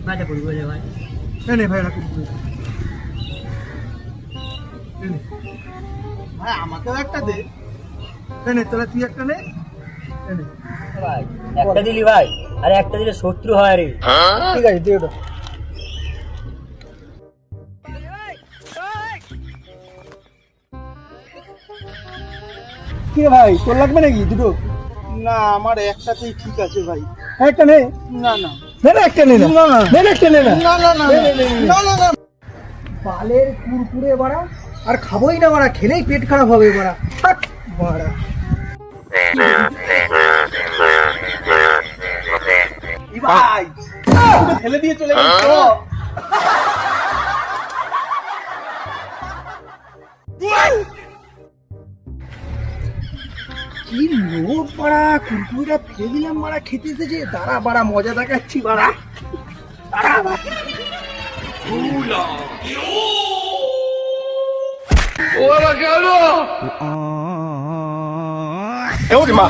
বাজে করবো রে ভাই। নে ভাই রাখুন ভাই, আমাকেও একটা দে। নে তোরা তুই একটা নে। ভাই একটা দিলি ভাই, আরে একটা দিলে শত্রু হয় রে। ঠিক আছে দিয়ে ওটা। কি রে ভাই, তোর লাগবে নাকি দুটো? না আমার একটাতেই ঠিক আছে ভাই। একটা নে। না না নে না একটা নে না। না, না। নে না একটা নে না। না না না নে, নে, নে, নে। না না না বালের কুরকুরে বাড়া, আর খাবোই না বাড়া, খেলেই পেট খারাপ হবে বাড়া। থাক বাড়া। ই ভাই পুরো ফেলে দিয়ে চলে গেল তো। কি লোক বাড়া, কুরকুরেটা ফেলে দিলাম বাড়া, খেতে এসেছে। দাঁড়া বাড়া, মজা দেখাচ্ছি বাড়া। দাঁড়া বাড়া। ওরে মা